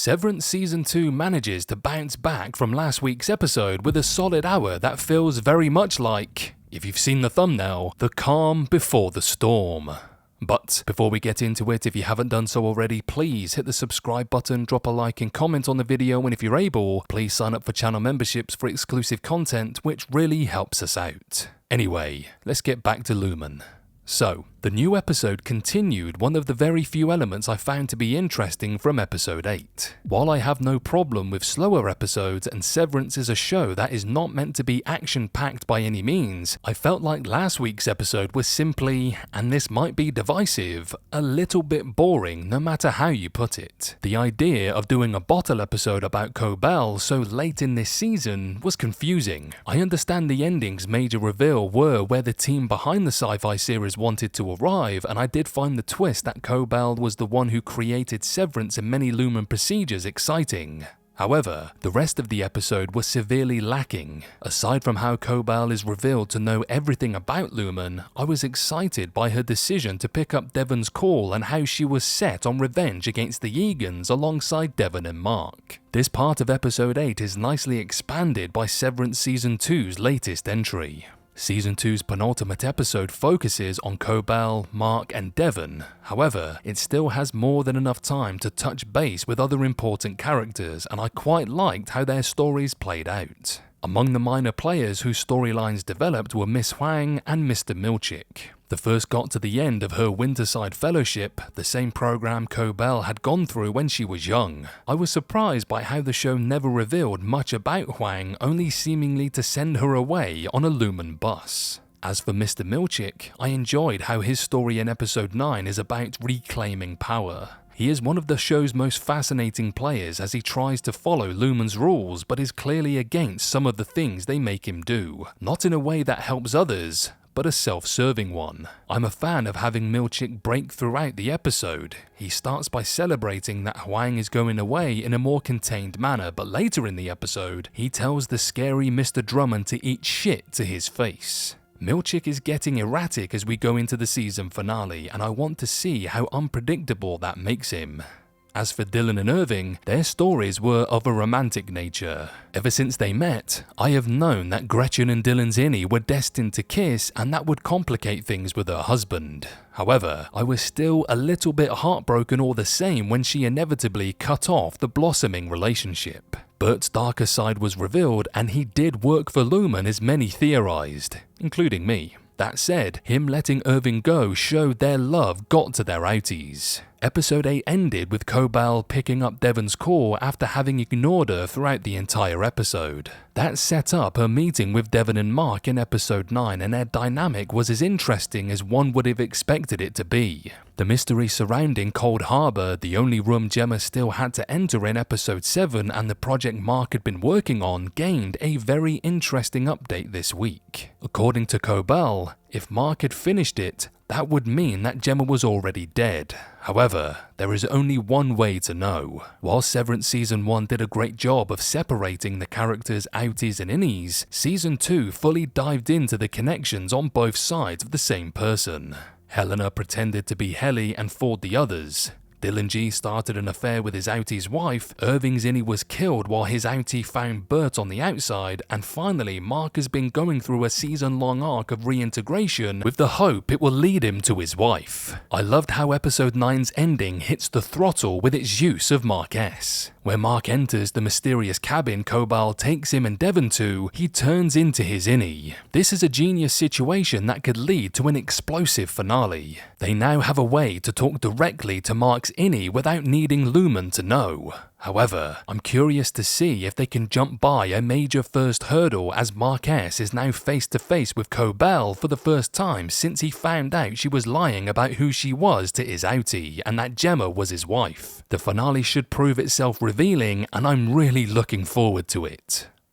Severance Season 2 manages to bounce back from last week's episode with a solid hour that feels very much like, if you've seen the thumbnail, the calm before the storm. But before we get into it, if you haven't done so already, please hit the subscribe button, drop a like and comment on the video, and if you're able, please sign up for channel memberships for exclusive content, which really helps us out. Anyway, let's get back to Lumen. So, the new episode continued one of the very few elements I found to be interesting from episode 8. While I have no problem with slower episodes and Severance is a show that is not meant to be action-packed by any means, I felt like last week's episode was simply, and this might be divisive, a little bit boring no matter how you put it. The idea of doing a bottle episode about Cobell so late in this season was confusing. I understand the ending's major reveal were where the team behind the sci-fi series wanted to arrive, and I did find the twist that Cobell was the one who created Severance and many Lumen procedures exciting. However, the rest of the episode was severely lacking. Aside from how Cobell is revealed to know everything about Lumen, I was excited by her decision to pick up Devon's call and how she was set on revenge against the Egans alongside Devon and Mark. This part of episode 8 is nicely expanded by Severance Season 2's latest entry. Season 2's penultimate episode focuses on Cobell, Mark and Devon. However, it still has more than enough time to touch base with other important characters, and I quite liked how their stories played out. Among the minor players whose storylines developed were Miss Huang and Mr. Milchick. The first got to the end of her Winterside Fellowship, the same program Cobell had gone through when she was young. I was surprised by how the show never revealed much about Huang, only seemingly to send her away on a Lumen bus. As for Mr. Milchick, I enjoyed how his story in episode 9 is about reclaiming power. He is one of the show's most fascinating players as he tries to follow Lumen's rules but is clearly against some of the things they make him do, not in a way that helps others, but a self-serving one. I'm a fan of having Milchick break throughout the episode. He starts by celebrating that Huang is going away in a more contained manner, but later in the episode, he tells the scary Mr. Drummond to eat shit to his face. Milchick is getting erratic as we go into the season finale, and I want to see how unpredictable that makes him. As for Dylan and Irving, their stories were of a romantic nature. Ever since they met, I have known that Gretchen and Dylan's innie were destined to kiss, and that would complicate things with her husband. However, I was still a little bit heartbroken all the same when she inevitably cut off the blossoming relationship. Bert's darker side was revealed, and he did work for Lumen as many theorized, including me. That said, him letting Irving go showed their love got to their outies. Episode 8 ended with Cobell picking up Devon's call after having ignored her throughout the entire episode. That set up her meeting with Devon and Mark in episode 9, and their dynamic was as interesting as one would have expected it to be. The mystery surrounding Cold Harbor, the only room Gemma still had to enter in episode 7, and the project Mark had been working on gained a very interesting update this week. According to Cobell, if Mark had finished it, that would mean that Gemma was already dead. However, there is only one way to know. While Severance Season 1 did a great job of separating the characters' outies and innies, Season 2 fully dived into the connections on both sides of the same person. Helena pretended to be Helly and fought the others. Dylan G started an affair with his outie's wife, Irving's innie was killed while his outie found Bert on the outside, and finally Mark has been going through a season-long arc of reintegration with the hope it will lead him to his wife. I loved how episode 9's ending hits the throttle with its use of Mark S. Where Mark enters the mysterious cabin Cobell takes him and Devon to, he turns into his innie. This is a genius situation that could lead to an explosive finale. They now have a way to talk directly to Mark's innie without needing Lumen to know. However, I'm curious to see if they can jump by a major first hurdle as Mark S is now face to face with Cobell for the first time since he found out she was lying about who she was to his outie and that Gemma was his wife. The finale should prove itself revealing, and I'm really looking forward to it.